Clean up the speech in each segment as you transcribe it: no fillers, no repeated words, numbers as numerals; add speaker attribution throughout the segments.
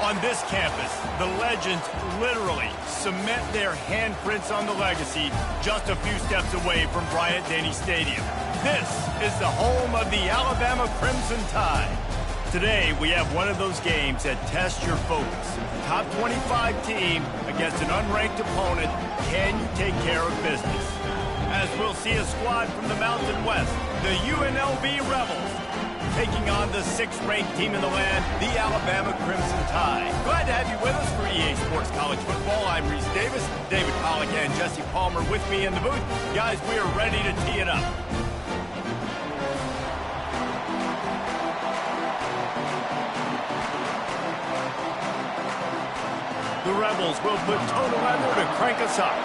Speaker 1: On this campus, the legends literally cement their handprints on the legacy just a few steps away from Bryant-Denny Stadium. This is the home of the Alabama Crimson Tide. Today, we have one of those games that tests your focus. Top 25 team against an unranked opponent. Can you take care of business? As we'll see a squad from the Mountain West, the UNLV Rebels, taking on the 6th-ranked team in the land, the Alabama Crimson Tide. Glad to have you with us for EA Sports College Football. I'm Reese Davis, David Pollack and Jesse Palmer with me in the booth. Guys, we are ready to tee it up. The Rebels will put total leather to crank us up.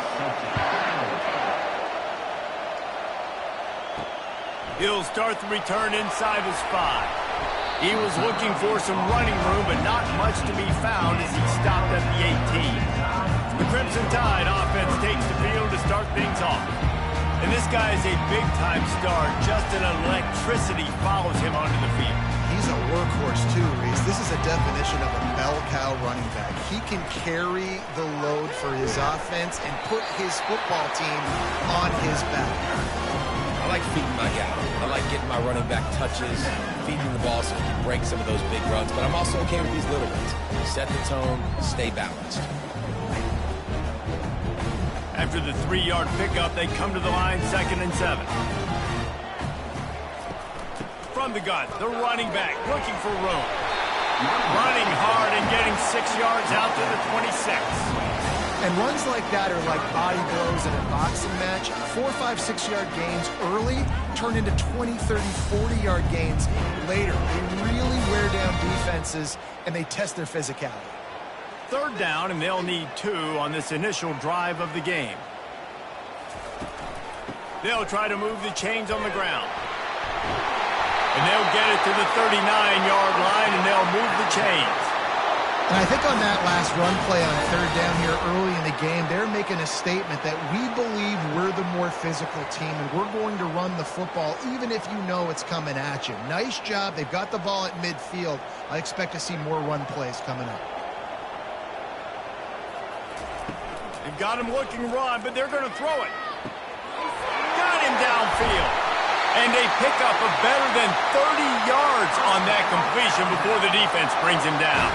Speaker 1: He'll start the return inside his 5. He was looking for some running room, but not much to be found as he stopped at the 18. The Crimson Tide offense takes the field to start things off. And this guy is a big-time star. Just an electricity follows him onto the field.
Speaker 2: He's a workhorse too, Reese. This is a definition of a bell cow running back. He can carry the load for his offense and put his football team on his back.
Speaker 3: I like feeding my guy. I like getting my running back touches, feeding the ball so he can break some of those big runs. But I'm also okay with these little ones. Set the tone, stay balanced.
Speaker 1: After the 3-yard pickup, they come to the line, 2nd and 7. From the gun, the running back looking for room. Running hard and getting 6 yards out to the 26.
Speaker 2: And runs like that are like body blows in a boxing match. 4, 5, 6-yard gains early turn into 20, 30, 40-yard gains later. They really wear down defenses, and they test their physicality.
Speaker 1: 3rd down, and they'll need 2 on this initial drive of the game. They'll try to move the chains on the ground. And they'll get it to the 39-yard line, and they'll move the chains.
Speaker 2: And I think on that last run play on 3rd down here early in the game, they're making a statement that we believe we're the more physical team, and we're going to run the football even if you know it's coming at you. Nice job. They've got the ball at midfield. I expect to see more run plays coming up.
Speaker 1: They've got him looking run, but they're going to throw it. Got him downfield. And they pick up a better than 30 yards on that completion before the defense brings him down.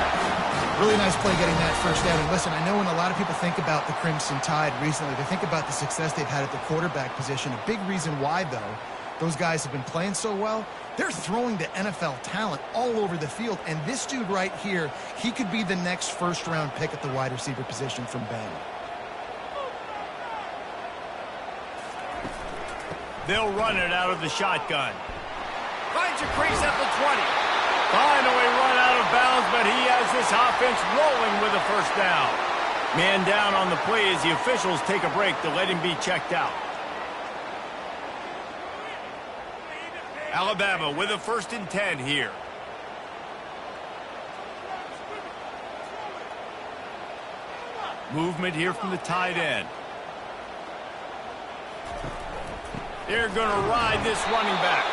Speaker 2: Really nice play getting that first down. And listen, I know when a lot of people think about the Crimson Tide recently, they think about the success they've had at the quarterback position. A big reason why, though, those guys have been playing so well, they're throwing to NFL talent all over the field. And this dude right here, he could be the next first-round pick at the wide receiver position from Bama.
Speaker 1: They'll run it out of the shotgun. Finds a crease at the 20. Finally run out of bounds, but he has this offense rolling with a first down. Man down on the play as the officials take a break to let him be checked out. Alabama with a 1st and 10 here. Movement here from the tight end. They're going to ride this running back.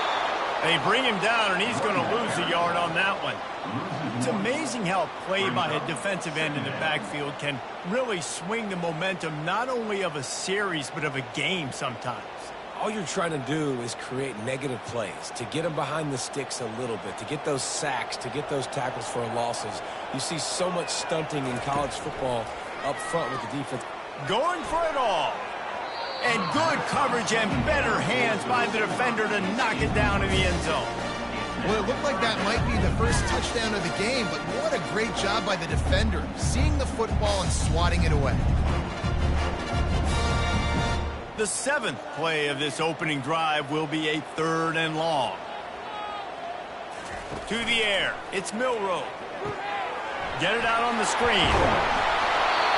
Speaker 1: They bring him down, and he's going to lose a yard on that one. It's amazing how a play by a defensive end in the backfield can really swing the momentum not only of a series but of a game sometimes.
Speaker 3: All you're trying to do is create negative plays, to get them behind the sticks a little bit, to get those sacks, to get those tackles for losses. You see so much stunting in college football up front with the defense.
Speaker 1: Going for it all. And good coverage and better hands by the defender to knock it down in the end zone.
Speaker 2: Well, it looked like that might be the first touchdown of the game, but what a great job by the defender, seeing the football and swatting it away.
Speaker 1: The 7th play of this opening drive will be a 3rd and long. To the air, it's Milroe. Get it out on the screen.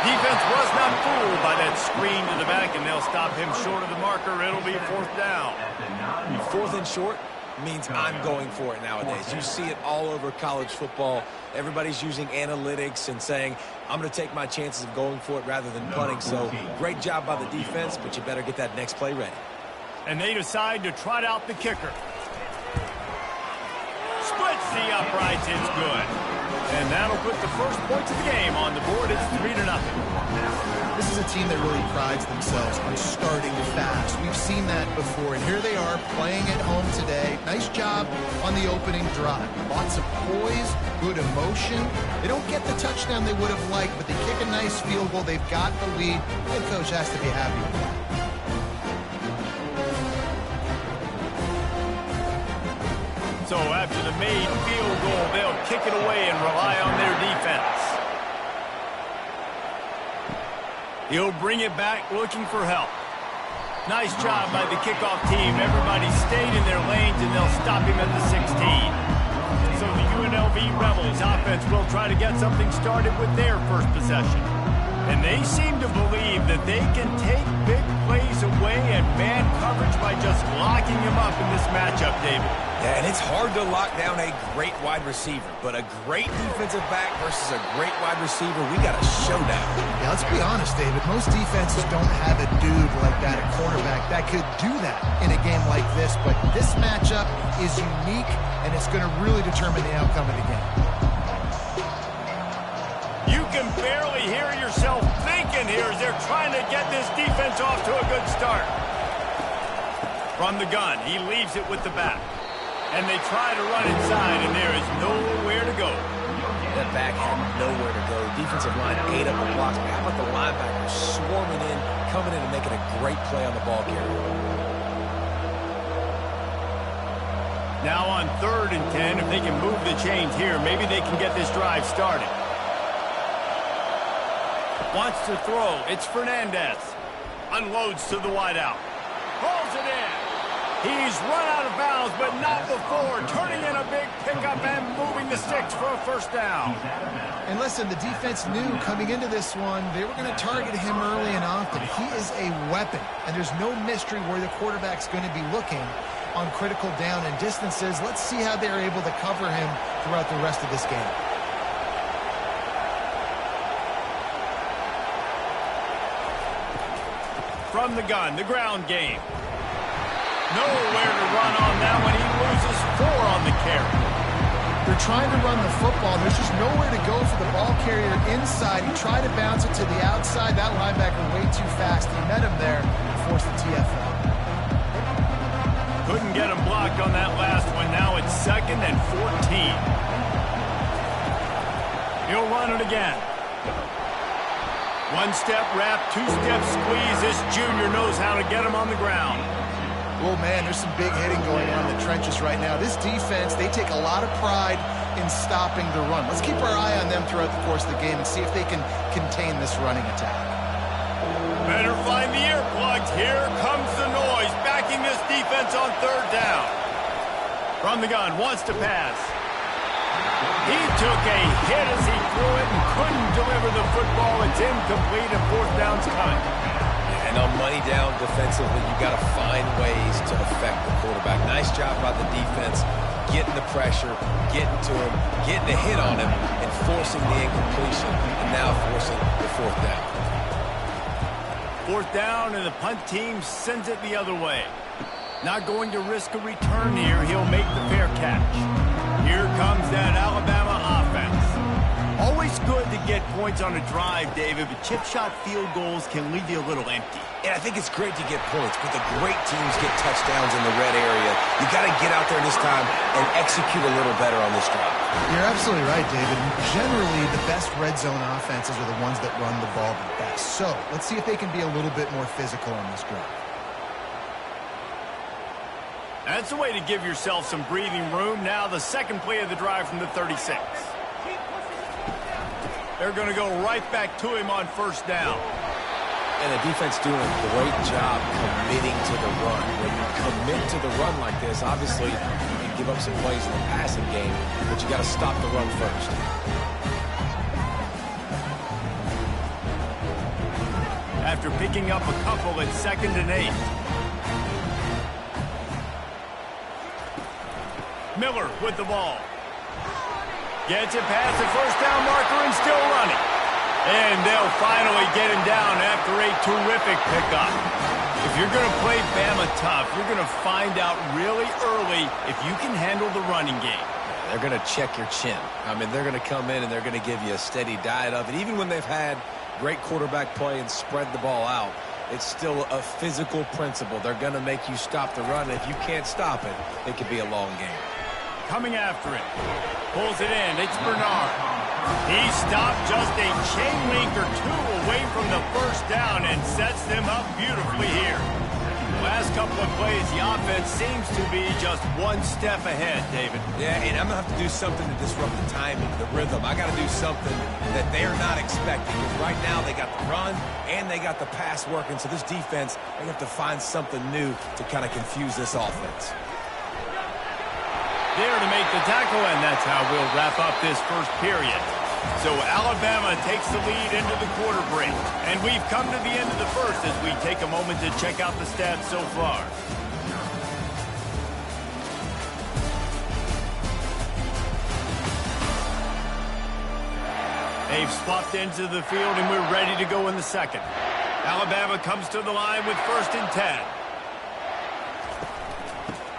Speaker 1: Defense was not fooled by that screen to the back, and they'll stop him short of the marker. It'll be 4th down.
Speaker 3: 4th and short means I'm going for it nowadays. You see it all over college football. Everybody's using analytics and saying, I'm going to take my chances of going for it rather than punting. So great job by the defense, but you better get that next play ready.
Speaker 1: And they decide to trot out the kicker. Splits the uprights. It's good. And that'll put the first points of the game on the board. It's 3-0.
Speaker 2: This is a team that really prides themselves on starting fast. We've seen that before, and here they are playing at home today. Nice job on the opening drive. Lots of poise, good emotion. They don't get the touchdown they would have liked, but they kick a nice field goal. They've got the lead. Head coach has to be happy with that.
Speaker 1: So after the made field goal, they'll kick it away and rely on their defense. He'll bring it back looking for help. Nice job by the kickoff team. Everybody stayed in their lanes, and they'll stop him at the 16. So the UNLV Rebels offense will try to get something started with their first possession. And they seem to believe that they can take big plays away and man coverage by just locking him up in this matchup, David.
Speaker 3: Yeah, and it's hard to lock down a great wide receiver, but a great defensive back versus a great wide receiver, we got a showdown.
Speaker 2: Yeah, let's be honest, David. Most defenses don't have a dude like that at cornerback that could do that in a game like this, but this matchup is unique, and it's going to really determine the outcome of the game.
Speaker 1: You can barely hear yourself thinking here as they're trying to get this defense off to a good start. From the gun, he leaves it with the back. And they try to run inside, and there is nowhere to go.
Speaker 3: That back had nowhere to go. Defensive line ate up the blocks. But how about the linebackers swarming in, coming in and making a great play on the ball carrier?
Speaker 1: Now on 3rd and 10, if they can move the chains here, maybe they can get this drive started. Wants to throw. It's Fernandez. Unloads to the wideout. Pulls it in. He's run out of bounds, but not before. Turning in a big pickup and moving the sticks for a first down.
Speaker 2: And listen, the defense knew coming into this one, they were going to target him early and often. He is a weapon, and there's no mystery where the quarterback's going to be looking on critical down and distances. Let's see how they're able to cover him throughout the rest of this game.
Speaker 1: From the gun, the ground game. Nowhere to run on that one. He loses 4 on the carry.
Speaker 2: They're trying to run the football. There's just nowhere to go for the ball carrier inside. He tried to bounce it to the outside. That linebacker way too fast. He met him there and forced the TFL.
Speaker 1: Couldn't get him blocked on that last one. Now it's 2nd and 14. He'll run it again. 1-step wrap, 2-step squeeze. This junior knows how to get him on the ground.
Speaker 2: Oh, man, there's some big hitting going on in the trenches right now. This defense, they take a lot of pride in stopping the run. Let's keep our eye on them throughout the course of the game and see if they can contain this running attack.
Speaker 1: Better find the earplugs. Here comes the noise, backing this defense on 3rd down. From the gun, wants to pass. He took a hit as he threw it and couldn't deliver the football. It's incomplete and 4th down's coming.
Speaker 3: And on money down defensively, you got to find ways to affect the quarterback. Nice job by the defense, getting the pressure, getting to him, getting a hit on him, and forcing the incompletion, and now forcing the 4th down.
Speaker 1: 4th down, and the punt team sends it the other way. Not going to risk a return here. He'll make the fair catch. Here comes that Alabama offense. Always good to get points on a drive, David, but chip shot field goals can leave you a little empty.
Speaker 3: And I think it's great to get points, but the great teams get touchdowns in the red area. You got to get out there this time and execute a little better on this drive.
Speaker 2: You're absolutely right, David. Generally, the best red zone offenses are the ones that run the ball the best. So let's see if they can be a little bit more physical on this drive.
Speaker 1: That's a way to give yourself some breathing room. Now the second play of the drive from the 36. They're going to go right back to him on 1st down.
Speaker 3: And the defense doing a great job committing to the run. When you commit to the run like this, obviously you can give up some plays in the passing game, but you got to stop the run first.
Speaker 1: After picking up a couple at 2nd and 8. Miller with the ball. Gets it past the 1st down marker and still running. And they'll finally get him down after a terrific pickup. If you're going to play Bama tough, you're going to find out really early if you can handle the running game.
Speaker 3: they're going to check your chin. I mean, they're going to come in and they're going to give you a steady diet of it. Even when they've had great quarterback play and spread the ball out, it's still a physical principle. They're going to make you stop the run. If you can't stop it, it could be a long game.
Speaker 1: Coming after it. Pulls it in. It's Bernard. He stopped just a chain link or two away from the first down and sets them up beautifully here. Last couple of plays, the offense seems to be just one step ahead, David.
Speaker 3: Yeah, and I'm going to have to do something to disrupt the timing, the rhythm. I got to do something that they're not expecting. Because right now they got the run and they got the pass working. So this defense, they have to find something new to kind of confuse this offense.
Speaker 1: There to make the tackle, and that's how we'll wrap up this first period. So Alabama takes the lead into the quarter break. And we've come to the end of the first as we take a moment to check out the stats so far. They've swapped into the field, and we're ready to go in the second. Alabama comes to the line with 1st and 10.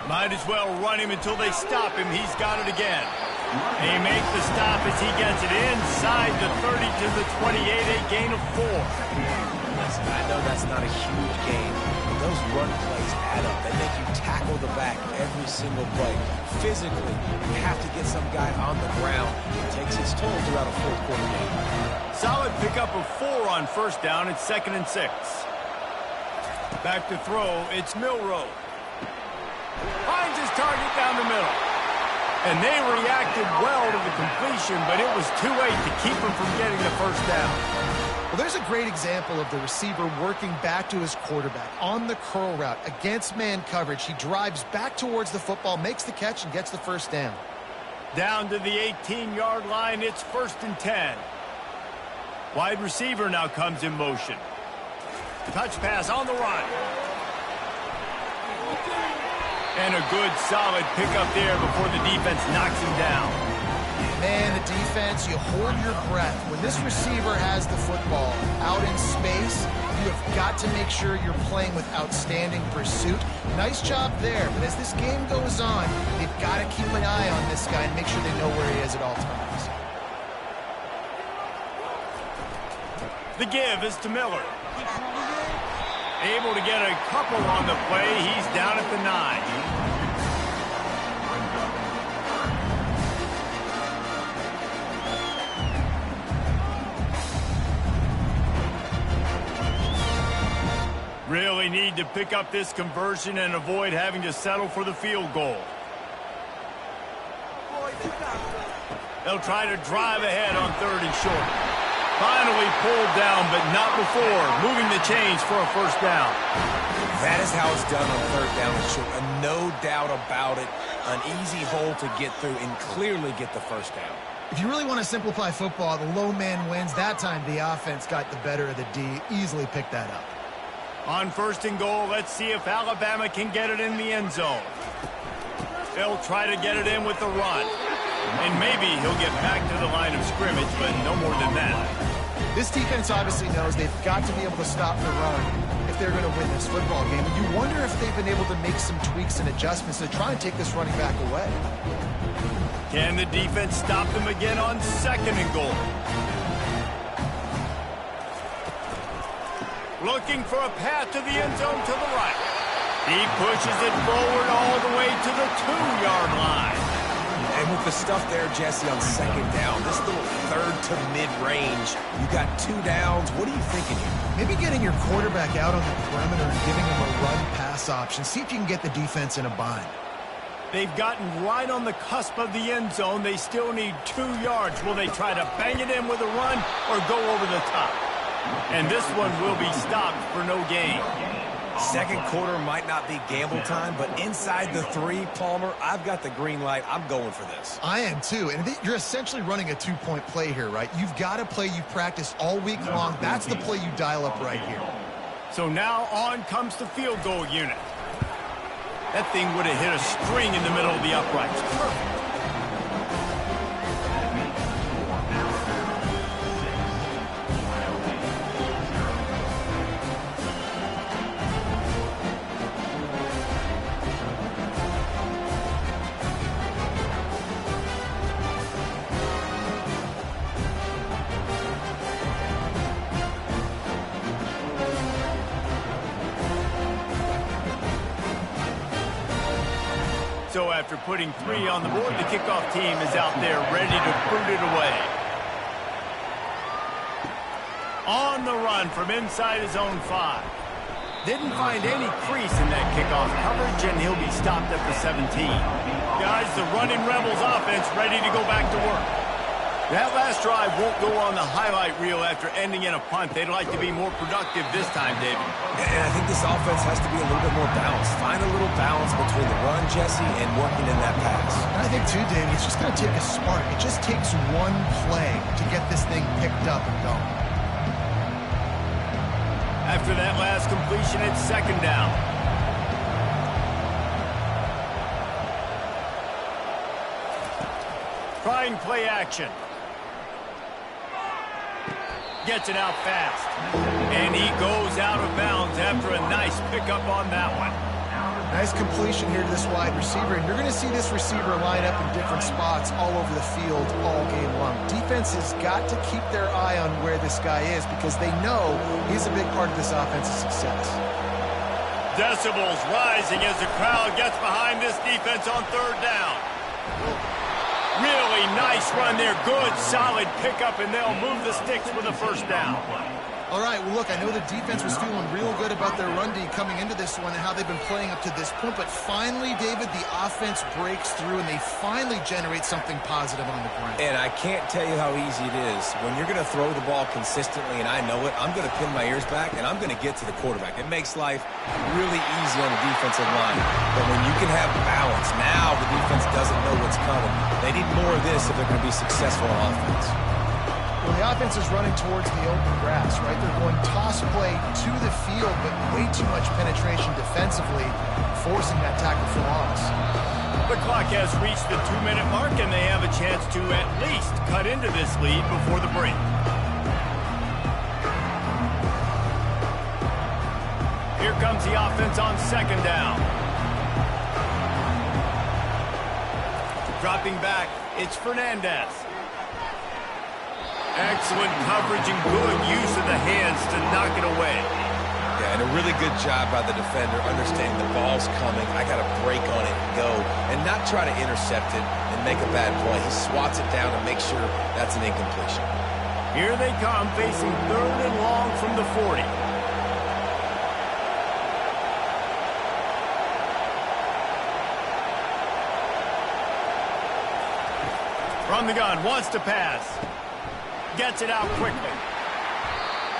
Speaker 1: Might as well run him until they stop him. He's got it again. They make the stop as he gets it inside the 30 to the 28, a gain of 4.
Speaker 3: Listen, I know that's not a huge gain, but those run plays add up. They make you tackle the back every single play. Physically, you have to get some guy on the ground. It takes its toll throughout a fourth quarter game.
Speaker 1: Solid pickup of 4 on first down. It's 2nd and 6. Back to throw. It's Milroe. Finds his target down the middle. And they reacted well to the completion, but it was too late to keep him from getting the first down.
Speaker 2: Well, there's a great example of the receiver working back to his quarterback on the curl route against man coverage. He drives back towards the football, makes the catch, and gets the first down.
Speaker 1: Down to the 18-yard line, it's 1st and 10. Wide receiver now comes in motion. Touch pass on the run. And a good, solid pickup there before the defense knocks him down.
Speaker 2: Man, the defense, you hold your breath. When this receiver has the football out in space, you have got to make sure you're playing with outstanding pursuit. Nice job there, but as this game goes on, they've got to keep an eye on this guy and make sure they know where he is at all times.
Speaker 1: The give is to Miller. Able to get a couple on the play. He's down at the 9. Really need to pick up this conversion and avoid having to settle for the field goal. They'll try to drive ahead on 3rd and short. Finally pulled down, but not before moving the chains for a first down.
Speaker 3: That is how it's done on 3rd down and short. And no doubt about it, an easy hole to get through and clearly get the first down.
Speaker 2: If you really want to simplify football, the low man wins. That time the offense got the better of the D. Easily picked that up.
Speaker 1: On 1st and goal, let's see if Alabama can get it in the end zone. They'll try to get it in with the run. And maybe he'll get back to the line of scrimmage, but no more than that.
Speaker 2: This defense obviously knows they've got to be able to stop the run if they're going to win this football game. And you wonder if they've been able to make some tweaks and adjustments to try and take this running back away.
Speaker 1: Can the defense stop them again on 2nd and goal? Looking for a path to the end zone to the right. He pushes it forward all the way to the 2-yard line.
Speaker 3: And with the stuff there, Jesse, on 2nd down, this little 3rd to mid-range, you got 2 downs. What are you thinking here?
Speaker 2: Maybe getting your quarterback out on the perimeter and giving him a run-pass option. See if you can get the defense in a bind.
Speaker 1: They've gotten right on the cusp of the end zone. They still need 2 yards. Will they try to bang it in with a run or go over the top? And this one will be stopped for no gain.
Speaker 3: 2nd quarter might not be gamble time, but inside the 3, Palmer, I've got the green light. I'm going for this.
Speaker 2: I am too. And you're essentially running a 2-point play here, right? You've got a play you practice all week long. That's the play you dial up right here.
Speaker 1: So now on comes the field goal unit. That thing would have hit a string in the middle of the uprights. Perfect. after putting 3 on the board. The kickoff team is out there ready to boot it away. On the run from inside his own 5. Didn't find any crease in that kickoff coverage, and he'll be stopped at the 17. Guys, the running Rebels offense ready to go back to work. That last drive won't go on the highlight reel after ending in a punt. They'd like to be more productive this time, David.
Speaker 3: And I think this offense has to be a little bit more balanced. Find a little balance between the run, Jesse, and working in that pass.
Speaker 2: And I think, too, David, it's just going to take a spark. It just takes one play to get this thing picked up and going.
Speaker 1: After that last completion, it's 2nd down. Trying play action. Gets it out fast. And he goes out of bounds after a nice pickup on that one.
Speaker 2: Nice completion here to this wide receiver, and you're going to see this receiver line up in different spots all over the field all game long. Defense has got to keep their eye on where this guy is because they know he's a big part of this offense's success.
Speaker 1: Decibels rising as the crowd gets behind this defense on 3rd down. Really nice run there. Good, solid pickup, and they'll move the sticks with a 1st down.
Speaker 2: All right, well, look, I know the defense was feeling real good about their run D coming into this one and how they've been playing up to this point, but finally, David, the offense breaks through and they finally generate something positive on the ground.
Speaker 3: And I can't tell you how easy it is. When you're going to throw the ball consistently, and I know it, I'm going to pin my ears back, and I'm going to get to the quarterback. It makes life really easy on the defensive line. But when you can have balance, now the defense doesn't know what's coming. They need more of this if they're going to be successful on offense.
Speaker 2: Well, the offense is running towards the open grass, right? They're going toss play to the field, but way too much penetration defensively, forcing that tackle for loss.
Speaker 1: The clock has reached the 2-minute mark, and they have a chance to at least cut into this lead before the break. Here comes the offense on 2nd down. Dropping back, it's Fernandez. Excellent coverage and good use of the hands to knock it away.
Speaker 3: Yeah, and a really good job by the defender, understanding the ball's coming. I got to break on it and go, and not try to intercept it and make a bad play. He swats it down and makes sure that's an incompletion.
Speaker 1: Here they come, facing 3rd and long from the 40. From the gun, wants to pass. Gets it out quickly.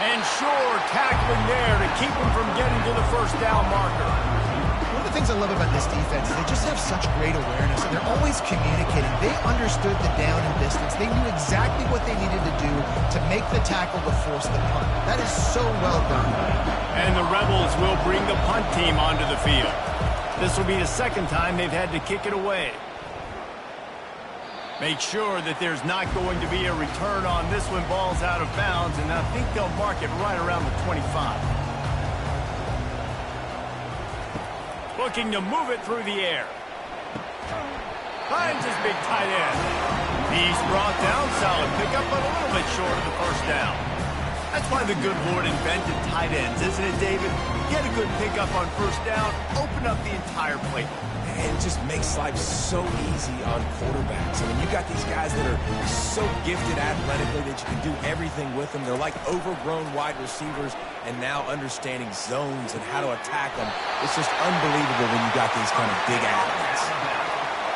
Speaker 1: And sure, tackling there to keep him from getting to the 1st down marker.
Speaker 2: One of the things I love about this defense is they just have such great awareness, and they're always communicating. They understood the down and distance. They knew exactly what they needed to do to make the tackle to force the punt. That is so well done.
Speaker 1: And the Rebels will bring the punt team onto the field. This will be the 2nd time they've had to kick it away. Make sure that there's not going to be a return on this when ball's out of bounds, and I think they'll mark it right around the 25. Looking to move it through the air. Finds his big tight end. He's brought down, solid pickup, but a little bit short of the 1st down. That's why the good Lord invented tight ends, isn't it, David? Get a good pickup on 1st down, open up the entire playbook.
Speaker 3: And it just makes life so easy on quarterbacks. I mean, you got these guys that are so gifted athletically that you can do everything with them. They're like overgrown wide receivers, and now understanding zones and how to attack them. It's just unbelievable when you got these kind of big athletes.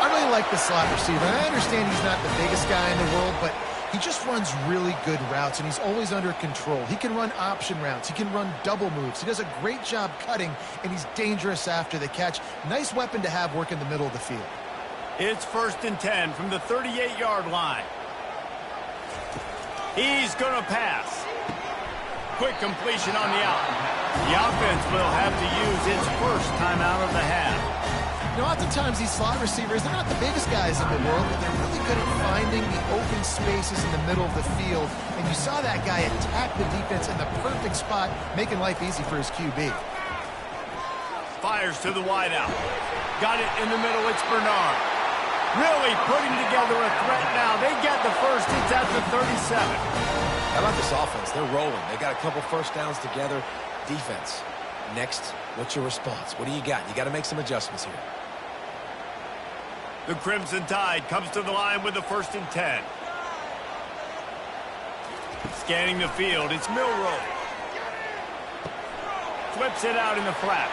Speaker 2: I really like the slot receiver. I understand he's not the biggest guy in the world, but he just runs really good routes, and he's always under control. He can run option routes. He can run double moves. He does a great job cutting, and he's dangerous after the catch. Nice weapon to have work in the middle of the field.
Speaker 1: It's 1st and 10 from the 38-yard line. He's going to pass. Quick completion on the out. The offense will have to use its 1st timeout of the half.
Speaker 2: You know, oftentimes these slot receivers, they're not the biggest guys in the world, but they're really good at finding the open spaces in the middle of the field. And you saw that guy attack the defense in the perfect spot, making life easy for his QB.
Speaker 1: Fires to the wideout. Got it in the middle. It's Bernard. Really putting together a threat now. They get the 1st. It's at the 37.
Speaker 3: How about this offense? They're rolling. They got a couple 1st downs together. Defense. Next, what's your response? What do you got? You got to make some adjustments here.
Speaker 1: The Crimson Tide comes to the line with the 1st and 10. Scanning the field, it's Milrow. Flips it out in the flat.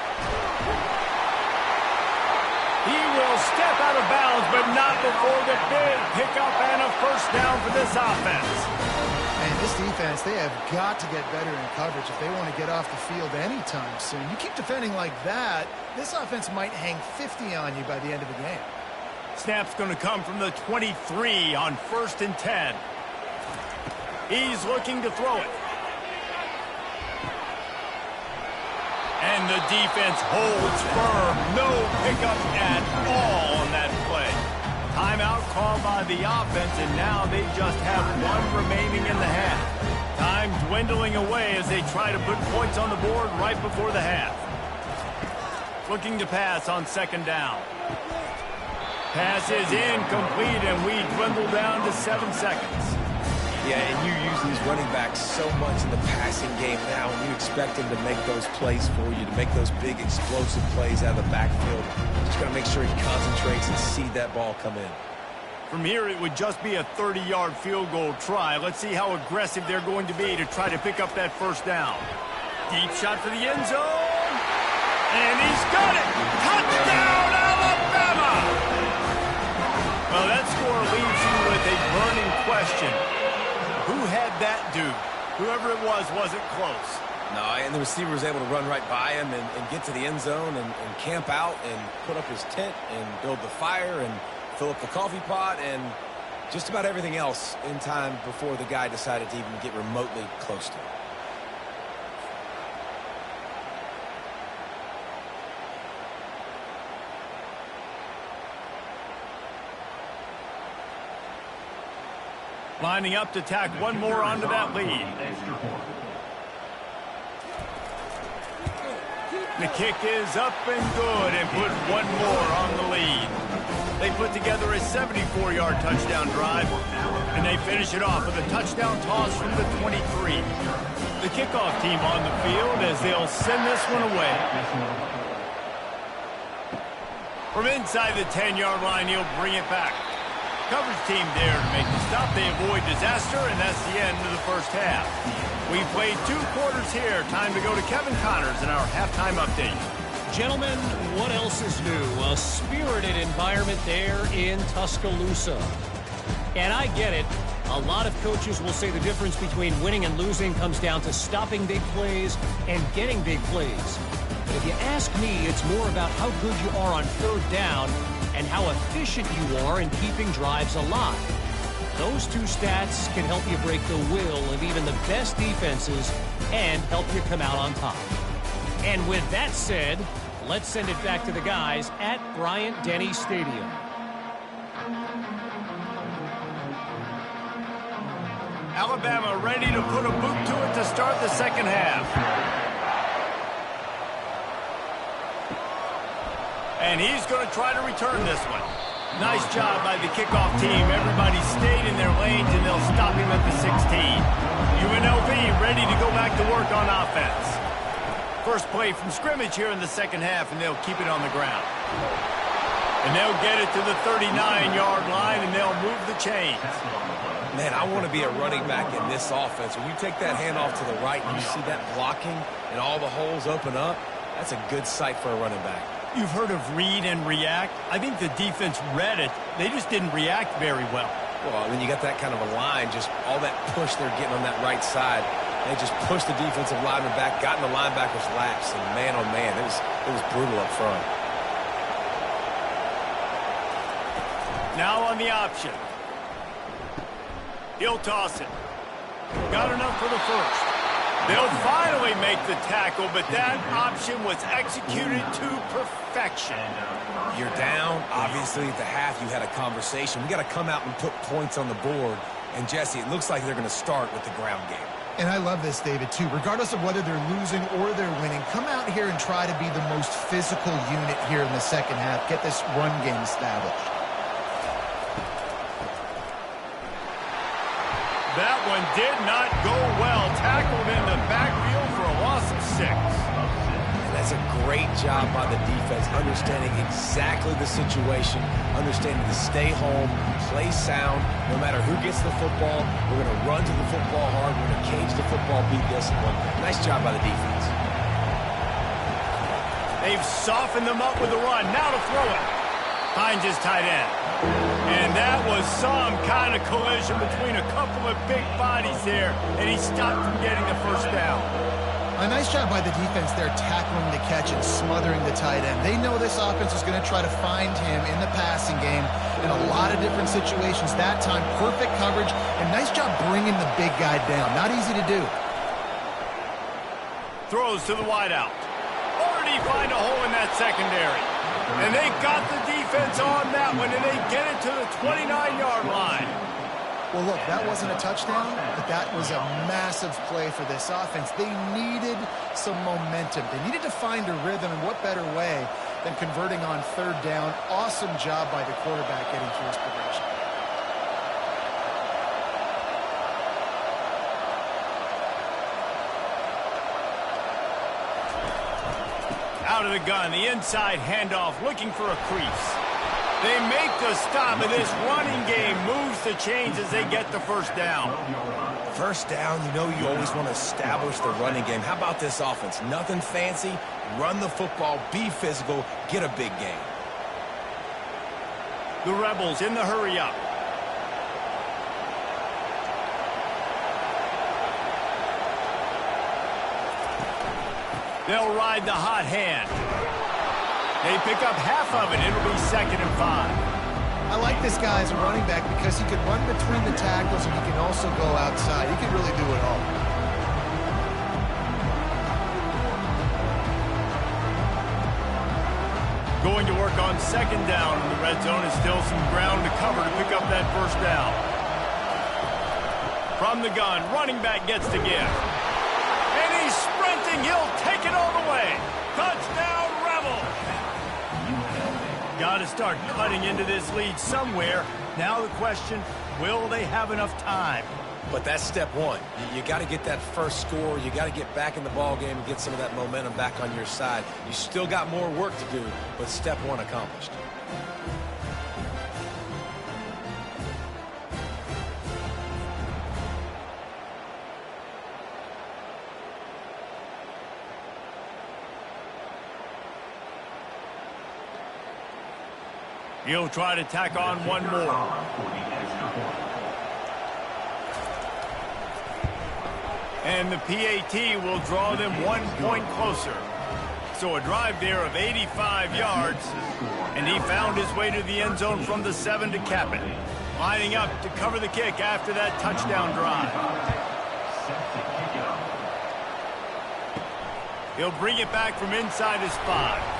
Speaker 1: He will step out of bounds, but not before the big pickup and a 1st down for this offense.
Speaker 2: And this defense, they have got to get better in coverage if they want to get off the field anytime soon. You keep defending like that, this offense might hang 50 on you by the end of the game.
Speaker 1: Snap's going to come from the 23 on 1st and 10. He's looking to throw it. And the defense holds firm. No pickup at all on that play. Timeout called by the offense, and now they just have 1 remaining in the half. Time dwindling away as they try to put points on the board right before the half. Looking to pass on 2nd down. Pass is incomplete, and we dwindle down to 7 seconds.
Speaker 3: Yeah, and you use these running backs so much in the passing game now, and you expect them to make those plays for you, to make those big explosive plays out of the backfield. Just got to make sure he concentrates and see that ball come in.
Speaker 1: From here, it would just be a 30-yard field goal try. Let's see how aggressive they're going to be to try to pick up that 1st down. Deep shot for the end zone. And he's got it! Touchdown, Alabama! Well, that score leaves you with a burning question. Who had that dude? Whoever it was wasn't close.
Speaker 3: No, and the receiver was able to run right by him and get to the end zone and camp out and put up his tent and build the fire and fill up the coffee pot and just about everything else in time before the guy decided to even get remotely close to him.
Speaker 1: Lining up to tack 1 more onto that lead. The kick is up and good and put 1 more on the lead. They put together a 74-yard touchdown drive, and they finish it off with a touchdown toss from the 23. The kickoff team on the field as they'll send this one away. From inside the 10-yard line, he'll bring it back. Coverage team there to make the stop. They avoid disaster, and that's the end of the 1st half. We played 2 quarters here. Time to go to Kevin Connors in our halftime update.
Speaker 4: Gentlemen, what else is new? A spirited environment there in Tuscaloosa. And I get it. A lot of coaches will say the difference between winning and losing comes down to stopping big plays and getting big plays. But if you ask me, it's more about how good you are on 3rd down and how efficient you are in keeping drives alive. Those 2 stats can help you break the will of even the best defenses and help you come out on top. And with that said, let's send it back to the guys at Bryant-Denny Stadium.
Speaker 1: Alabama ready to put a boot to it to start the 2nd half. And he's going to try to return this one. Nice job by the kickoff team. Everybody stayed in their lanes, and they'll stop him at the 16. UNLV ready to go back to work on offense. First play from scrimmage here in the 2nd half, and they'll keep it on the ground. And they'll get it to the 39-yard line, and they'll move the chains.
Speaker 3: Man, I want to be a running back in this offense. When you take that handoff to the right and you see that blocking and all the holes open up, that's a good sight for a running back.
Speaker 1: You've heard of read and react. I think the defense read it. They just didn't react very well.
Speaker 3: Well, when you got that kind of a line, just all that push they're getting on that right side, they just pushed the defensive lineman back, got in the linebacker's laps, and man, oh man, it was brutal up front.
Speaker 1: Now on the option. He'll toss it. Got enough for the 1st. They'll finally make the tackle, but that option was executed to perfection.
Speaker 3: You're down. Obviously, at the half, you had a conversation. We got to come out and put points on the board. And, Jesse, it looks like they're going to start with the ground game.
Speaker 2: And I love this, David, too. Regardless of whether they're losing or they're winning, come out here and try to be the most physical unit here in the 2nd half. Get this run game established.
Speaker 1: That one did not go well. Tackled in the backfield for a loss of 6.
Speaker 3: And That's a great job by the defense, understanding exactly the situation, understanding to stay home, play sound. No matter who gets the football, we're going to run to the football hard. We're going to cage the football, be disciplined. Nice job by the defense.
Speaker 1: They've softened them up with the run. Now to throw it. Finds his tight end. And that was some kind of collision between a couple of big bodies there, and he stopped from getting the first down.
Speaker 2: A nice job by the defense there, tackling the catch and smothering the tight end. They know this offense is going to try to find him in the passing game in a lot of different situations. That time, perfect coverage, and nice job bringing the big guy down. Not easy to do.
Speaker 1: Throws to the wideout. Or did he find a hole in that secondary? And they got the defense on that one, and they get it to the 29-yard line.
Speaker 2: Well, look, that wasn't a touchdown, but that was a massive play for this offense. They needed some momentum. They needed to find a rhythm, and what better way than converting on third down. Awesome job by the quarterback getting through his progression.
Speaker 1: Out of the gun, the inside handoff, looking for a crease. They make the stop, and this running game moves the chains as they get the first down.
Speaker 3: First down, you know you always want to establish the running game. How about this offense? Nothing fancy. Run the football, be physical, get a big gain.
Speaker 1: The Rebels in the hurry-up. They'll ride the hot hand. They pick up half of it. It'll be 2nd and 5.
Speaker 2: I like this guy as a running back because he can run between the tackles and he can also go outside. He can really do it all.
Speaker 1: Going to work on 2nd down in the red zone. Is still some ground to cover to pick up that first down. From the gun, running back gets to give. And he's sprinting. He'll take it all the way. Touchdown, Rebels. Got to start cutting into this lead somewhere. Now the question, will they have enough time?
Speaker 3: But that's step one. You got to get that first score. You got to get back in the ball game and get some of that momentum back on your side. You still got more work to do, but step one accomplished.
Speaker 1: He'll try to tack on one more. And the PAT will draw them 1 point closer. So a drive there of 85 yards. And he found his way to the end zone from the 7 to cap it. Lining up to cover the kick after that touchdown drive. He'll bring it back from inside his 5.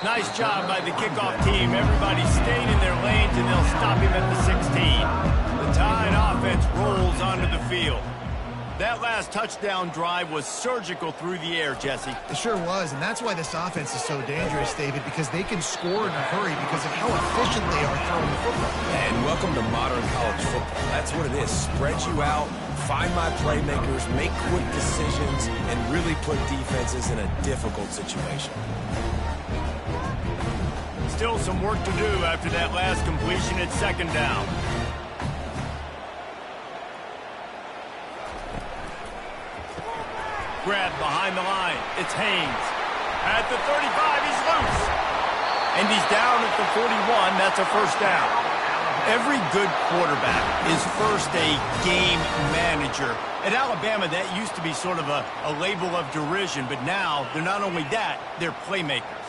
Speaker 1: Nice job by the kickoff team. Everybody stayed in their lanes, and they'll stop him at the 16. The Tide offense rolls onto the field. That last touchdown drive was surgical through the air, Jesse.
Speaker 2: It sure was, and that's why this offense is so dangerous, David, because they can score in a hurry because of how efficient they are throwing the football.
Speaker 3: And welcome to modern college football. That's what it is. Spread you out, find my playmakers, make quick decisions, and really put defenses in a difficult situation.
Speaker 1: Still some work to do after that last completion at 2nd down. Grabbed behind the line. It's Haynes. At the 35, he's loose. And he's down at the 41. That's a first down. Every good quarterback is first a game manager. At Alabama, that used to be sort of a label of derision, but now they're not only that, they're playmakers.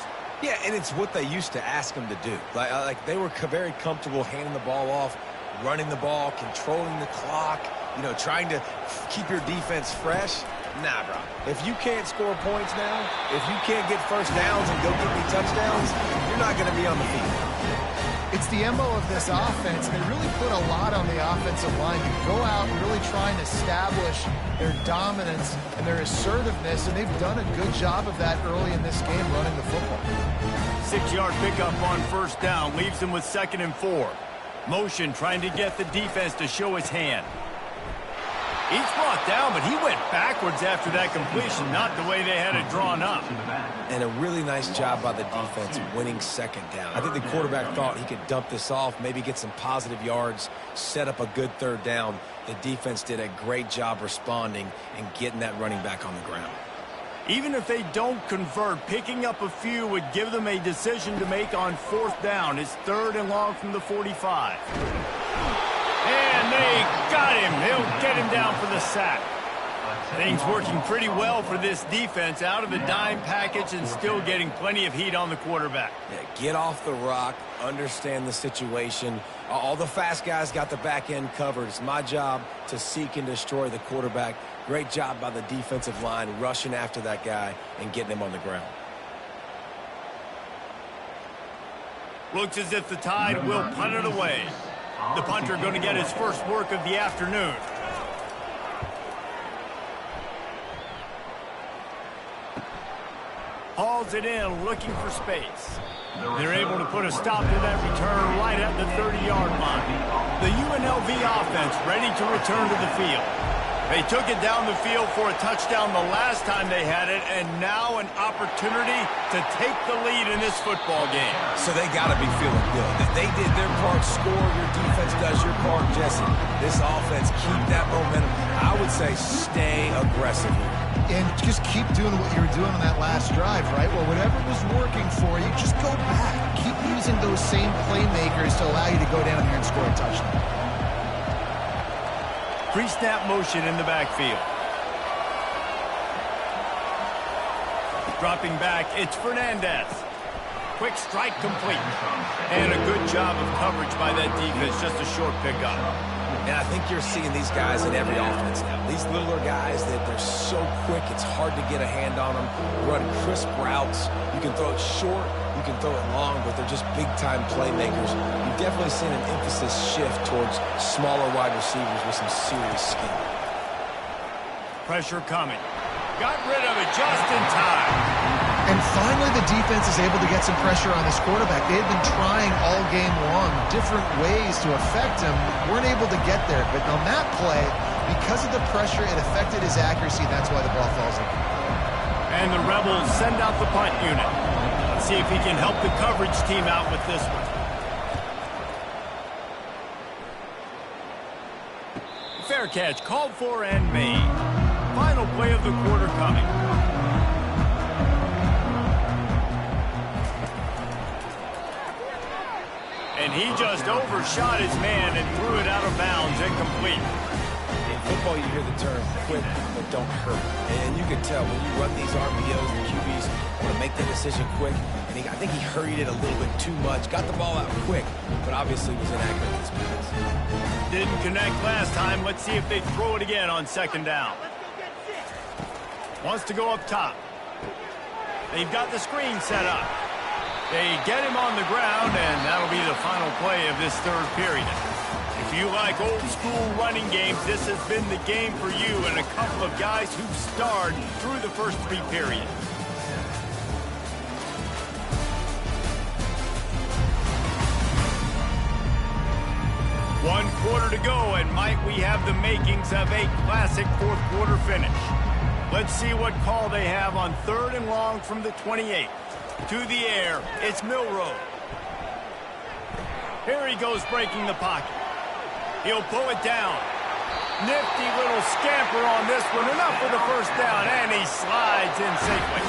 Speaker 3: Yeah, and it's what they used to ask them to do. Like they were very comfortable handing the ball off, running the ball, controlling the clock, trying to keep your defense fresh. Nah, bro. If you can't score points now, if you can't get first downs and go get me touchdowns, you're not going to be on the field.
Speaker 2: It's the MO of this offense. They really put a lot on the offensive line to go out and really try and establish their dominance and their assertiveness, and they've done a good job of that early in this game running the football.
Speaker 1: 6-yard pickup on first down leaves them with 2nd and 4. Motion trying to get the defense to show his hand. He's brought down, but he went backwards after that completion, not the way they had it drawn up.
Speaker 3: And a really nice job by the defense winning second down. I think the quarterback thought he could dump this off, maybe get some positive yards, set up a good third down. The defense did a great job responding and getting that running back on the ground.
Speaker 1: Even if they don't convert, picking up a few would give them a decision to make on fourth down. It's 3rd and long from the 45. And they got him. They'll get him down for the sack. Things working pretty well for this defense, out of the dime package and still getting plenty of heat on the quarterback.
Speaker 3: Yeah, get off the rock, understand the situation. All the fast guys got the back end covered. It's my job to seek and destroy the quarterback. Great job by the defensive line rushing after that guy and getting him on the ground.
Speaker 1: Looks as if the Tide will punt it away. The punter going to get his first work of the afternoon. Hauls it in, looking for space. They're able to put a stop to that return right at the 30-yard line. The UNLV offense ready to return to the field. They took it down the field for a touchdown the last time they had it, and now an opportunity to take the lead in this football game.
Speaker 3: So they got to be feeling good. They did their part, score, your defense does your part, Jesse. This offense, keep that momentum. I would say stay aggressive here.
Speaker 2: And just keep doing what you were doing on that last drive, right? Well, whatever was working for you, just go back. Keep using those same playmakers to allow you to go down here and score a touchdown.
Speaker 1: Pre-snap motion in the backfield. Dropping back, it's Fernandez. Quick strike complete. And a good job of coverage by that defense, just a short pickup.
Speaker 3: And I think you're seeing these guys in every offense now. These littler guys, they're so quick, it's hard to get a hand on them. Run crisp routes. You can throw it short, you can throw it long, but they're just big-time playmakers. You've definitely seen an emphasis shift towards smaller wide receivers with some serious skill.
Speaker 1: Pressure coming. Got rid of it just in time.
Speaker 2: And finally, the defense is able to get some pressure on this quarterback. They had been trying all game long different ways to affect him. Weren't able to get there. But on that play, because of the pressure, it affected his accuracy. That's why the ball falls in.
Speaker 1: And the Rebels send out the punt unit. Let's see if he can help the coverage team out with this one. Fair catch, called for and made. Final play of the quarter coming. And he just overshot his man and threw it out of bounds, incomplete.
Speaker 3: In football, you hear the term quick but don't hurt. And you can tell when you run these RPOs, the QBs want to make the decision quick. And I think he hurried it a little bit too much. Got the ball out quick, but obviously was inaccurate in his pass.
Speaker 1: Didn't connect last time. Let's see if they throw it again on second down. Wants to go up top. They've got the screen set up. They get him on the ground, and that'll be the final play of this third period. If you like old-school running games, this has been the game for you and a couple of guys who starred through the first 3 periods. One quarter to go, and might we have the makings of a classic fourth-quarter finish. Let's see what call they have on 3rd and long from the 28. To the air, it's Milroe. Here he goes breaking the pocket. He'll pull it down. Nifty little scamper on this one. Enough for the first down, and he slides in safely.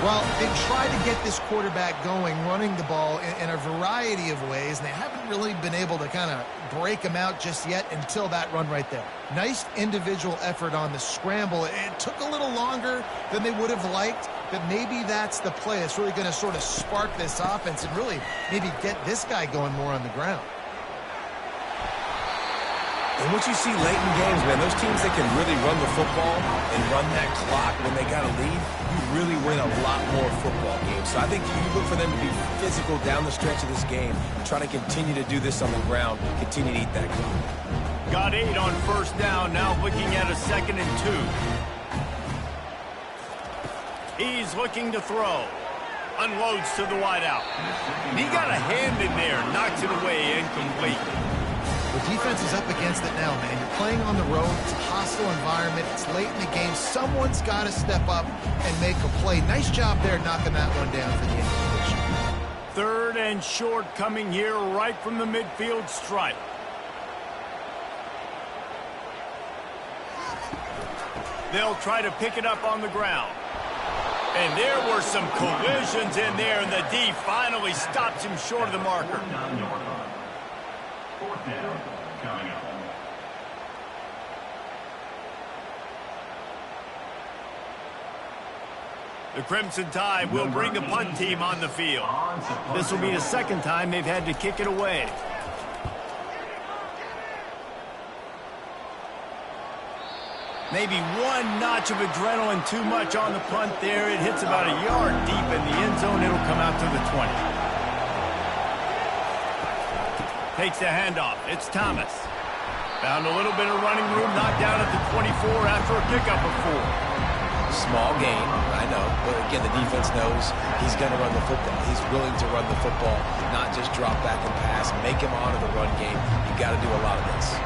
Speaker 2: Well, they've tried to get this quarterback going, running the ball in a variety of ways, and they haven't really been able to kind of break him out just yet until that run right there. Nice individual effort on the scramble. It took a little longer than they would have liked, but maybe that's the play that's really going to sort of spark this offense and really maybe get this guy going more on the ground.
Speaker 3: And what you see late in games, man, those teams that can really run the football and run that clock when they got a lead, you really win a lot more football games. So I think you look for them to be physical down the stretch of this game, try to continue to do this on the ground, continue to eat that clock.
Speaker 1: Got 8 on first down, now looking at a 2nd and 2. He's looking to throw. Unloads to the wideout. He got a hand in there, knocks it away, incomplete.
Speaker 2: The defense is up against it now, man. You're playing on the road. It's a hostile environment. It's late in the game. Someone's got to step up and make a play. Nice job there knocking that one down for the incompletion.
Speaker 1: 3rd and short coming here right from the midfield stripe. They'll try to pick it up on the ground. And there were some collisions in there, and the D finally stops him short of the marker.
Speaker 5: 4th down, coming up.
Speaker 1: The Crimson Tide will bring the punt team on the field. This will be the 2nd time they've had to kick it away. Maybe one notch of adrenaline too much on the punt there. It hits about a yard deep in the end zone. It'll come out to the 20. Takes the handoff. It's Thomas. Found a little bit of running room, knocked down at the 24 after a pickup of 4.
Speaker 3: Small gain, I know. But again, the defense knows he's going to run the football. He's willing to run the football, not just drop back and pass, make him honor the run game. You got to do a lot of this.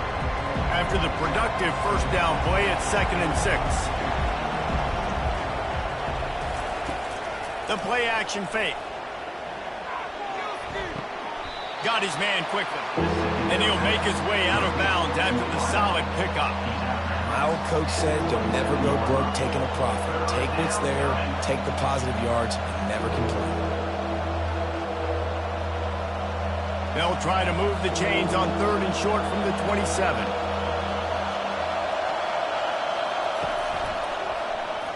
Speaker 1: After the productive 1st down play, it's 2nd and 6. The play action fake. Got his man quickly. And he'll make his way out of bounds after the solid pickup.
Speaker 3: My old coach said you'll never go broke taking a profit. Take what's there, take the positive yards, and never complain.
Speaker 1: They'll try to move the chains on 3rd and short from the 27.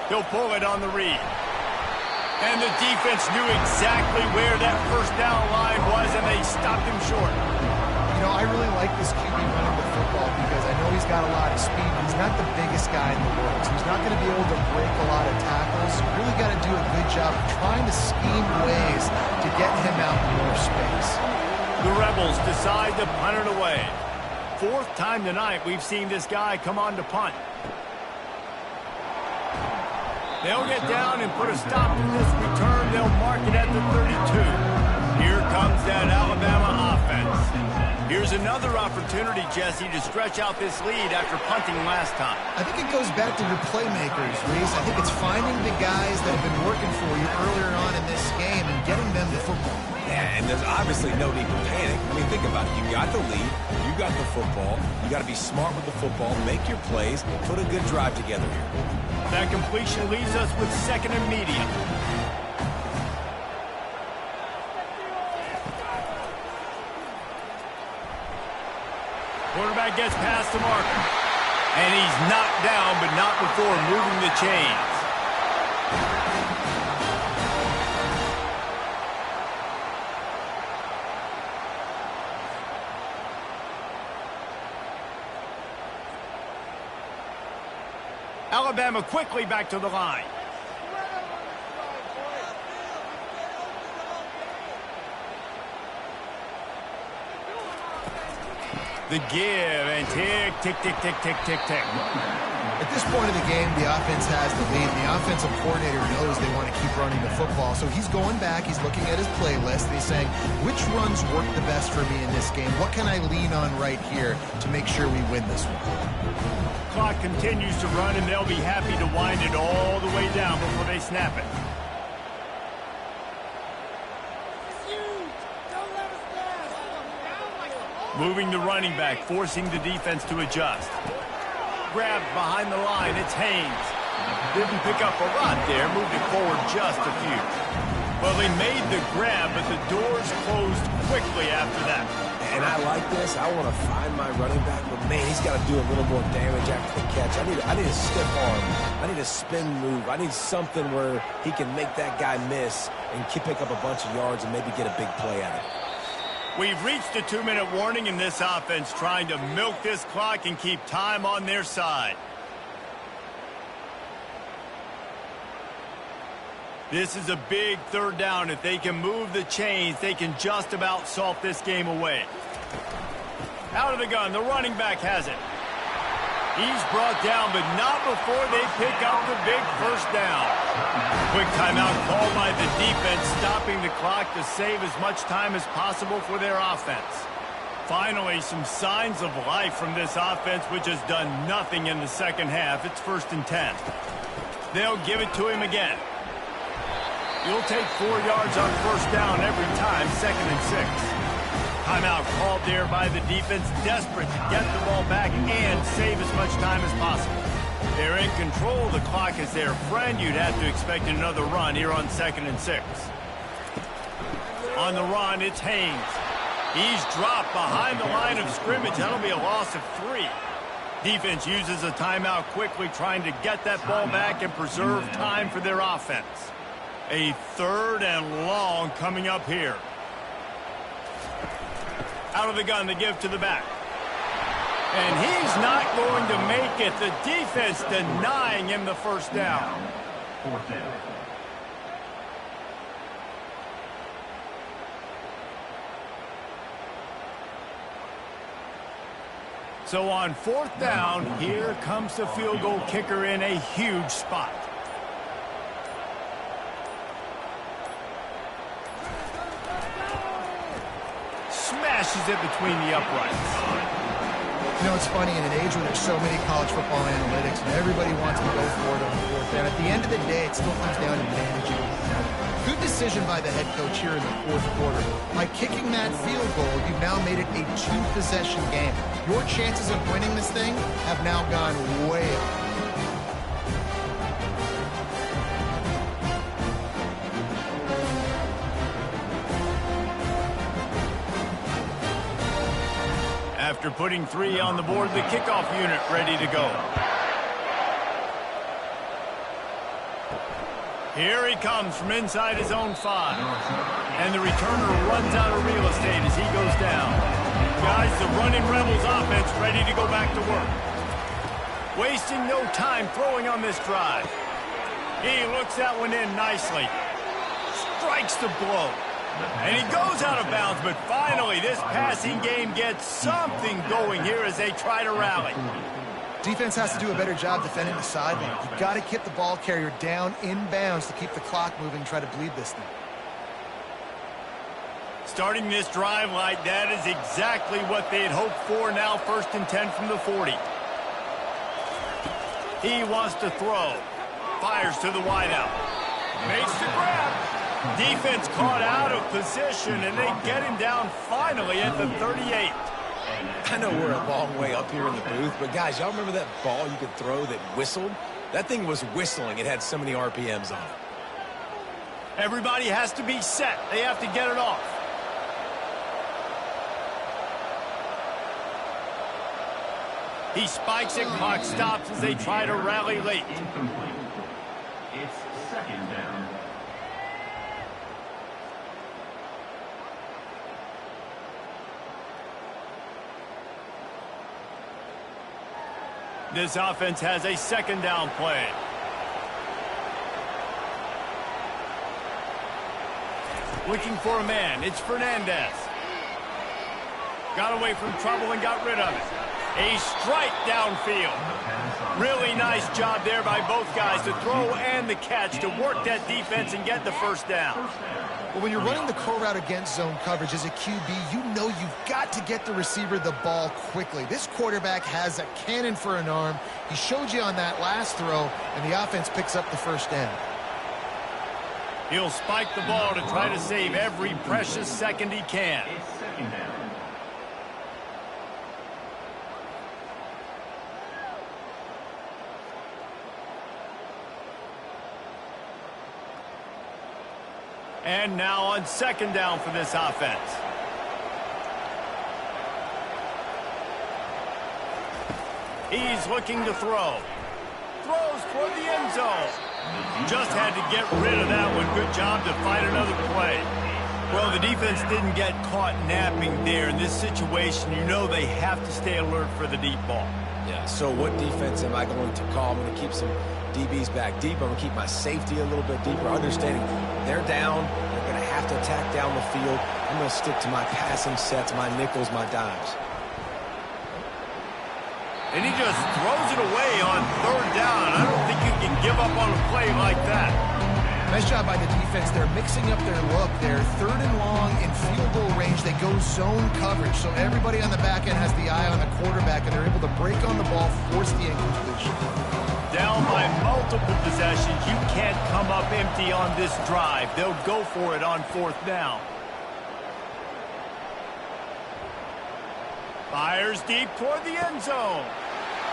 Speaker 1: He'll pull it on the read. And the defense knew exactly where that 1st down line was, and they stopped him short.
Speaker 2: You know, I really like this QB running the football because I know he's got a lot of speed. He's not the biggest guy in the world, so he's not going to be able to break a lot of tackles. You really got to do a good job of trying to scheme ways to get him out in more space.
Speaker 1: The Rebels decide to punt it away. 4th time tonight we've seen this guy come on to punt. They'll get down and put a stop to this return. They'll mark it at the 32. Here comes that Alabama offense. Here's another opportunity, Jesse, to stretch out this lead after punting last time.
Speaker 2: I think it goes back to your playmakers, Reese. I think it's finding the guys that have been working for you earlier on in this game and getting them the football.
Speaker 3: Yeah, and there's obviously no need to panic. I mean, think about it. You got the lead. You got the football. You got to be smart with the football. Make your plays. Put a good drive together here.
Speaker 1: That completion leaves us with 2nd and medium. Quarterback gets past the marker. And he's knocked down, but not before moving the chains. Alabama quickly back to the line. The give and tick, tick, tick, tick, tick, tick, tick.
Speaker 2: At this point of the game, the offense has the lead. The offensive coordinator knows they want to keep running the football. So he's going back, he's looking at his playlist, and he's saying, which runs work the best for me in this game? What can I lean on right here to make sure we win this one?
Speaker 1: Clock continues to run, and they'll be happy to wind it all the way down before they snap it. Moving the running back, forcing the defense to adjust. Grabbed behind the line, it's Haynes. Didn't pick up a lot there, moved it forward just a few. Well, they made the grab, but the doors closed quickly after that.
Speaker 3: And I like this. I want to find my running back, but man, he's got to do a little more damage after the catch. I need a stiff arm. I need a spin move. I need something where he can make that guy miss and pick up a bunch of yards and maybe get a big play at it.
Speaker 1: We've reached a 2-minute warning in this offense, trying to milk this clock and keep time on their side. This is a big 3rd down. If they can move the chains, they can just about salt this game away. Out of the gun, the running back has it. He's brought down, but not before they pick up the big 1st down. Quick timeout called by the defense, stopping the clock to save as much time as possible for their offense. Finally, some signs of life from this offense, which has done nothing in the second half. It's 1st and 10. They'll give it to him again. You'll take 4 yards on 1st down every time, 2nd and 6. Timeout called there by the defense, desperate to get the ball back and save as much time as possible. They're in control. The clock is their friend. You'd have to expect another run here on 2nd and 6. On the run, it's Haynes. He's dropped behind the line of scrimmage. That'll be a loss of 3. Defense uses a timeout quickly, trying to get that ball back and preserve time for their offense. A 3rd and long coming up here. Out of the gun, they give to the back. And he's not going to make it. The defense denying him the 1st down.
Speaker 5: 4th down.
Speaker 1: So on 4th down, here comes the field goal kicker in a huge spot. Smashes it between the uprights.
Speaker 2: You know, it's funny, in an age where there's so many college football analytics and everybody wants to go for it on 4th down, at the end of the day, it still comes down to managing. Good decision by the head coach here in the 4th quarter. By kicking that field goal, you've now made it a 2-possession game. Your chances of winning this thing have now gone way up.
Speaker 1: After putting 3 on the board, the kickoff unit ready to go. Here he comes from inside his own 5. And the returner runs out of real estate as he goes down. Guys, the running Rebels offense ready to go back to work. Wasting no time throwing on this drive. He looks that one in nicely. Strikes the blow. And he goes out of bounds, but finally this passing game gets something going here as they try to rally.
Speaker 2: Defense has to do a better job defending the sideline. You've got to keep the ball carrier down in bounds to keep the clock moving, try to bleed this thing.
Speaker 1: Starting this drive like that is exactly what they had hoped for. Now 1st and 10 from the 40. He wants to throw. Fires to the wideout. Makes the grab. Defense caught out of position, and they get him down finally at the 38.
Speaker 3: I know we're a long way up here in the booth, but guys, y'all remember that ball you could throw that whistled? That thing was whistling. It had so many RPMs on it.
Speaker 1: Everybody has to be set. They have to get it off. He spikes it, clock stops as they try to rally late.
Speaker 5: Incomplete. It's 2nd down.
Speaker 1: This offense has a 2nd down play. Looking for a man. It's Fernandez. Got away from trouble and got rid of it. A strike downfield. Really nice job there by both guys to throw and the catch to work that defense and get the 1st down.
Speaker 2: Well, when you're running the curl route against zone coverage as a QB, you know you've got to get the receiver the ball quickly. This quarterback has a cannon for an arm. He showed you on that last throw, and the offense picks up the 1st down.
Speaker 1: He'll spike the ball to try to save every precious second he can.
Speaker 5: It's 2nd down.
Speaker 1: And now on 2nd down for this offense. He's looking to throw. Throws for the end zone. Just had to get rid of that one. Good job to find another play. Well, the defense didn't get caught napping there. In this situation, you know they have to stay alert for the deep ball.
Speaker 3: Yeah, so what defense am I going to call? I'm going to keep some DBs back deep. I'm going to keep my safety a little bit deeper, understanding they're down. They're going to have to attack down the field. I'm going to stick to my passing sets, my nickels, my dimes.
Speaker 1: And he just throws it away on 3rd down. I don't think you can give up on a play like that.
Speaker 2: Nice job by the defense. They're mixing up their look. They're 3rd and long in field goal range. They go zone coverage, so everybody on the back end has the eye on the quarterback, and they're able to break on the ball, force the incompletion.
Speaker 1: Down by multiple possessions, you can't come up empty on this drive. They'll go for it on 4th down. Fires deep toward the end zone.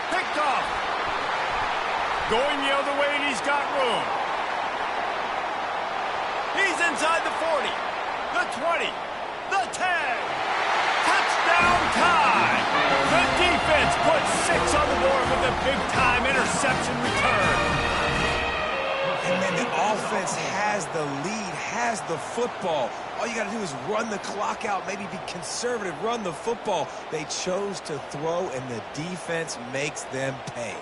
Speaker 1: Picked off. Going the other way, and he's got room. He's inside the 40, the 20, the 10. Touchdown time. The defense puts 6 on the board with a big-time interception return.
Speaker 3: And then the offense has the lead, has the football. All you got to do is run the clock out, maybe be conservative, run the football. They chose to throw, and the defense makes them pay.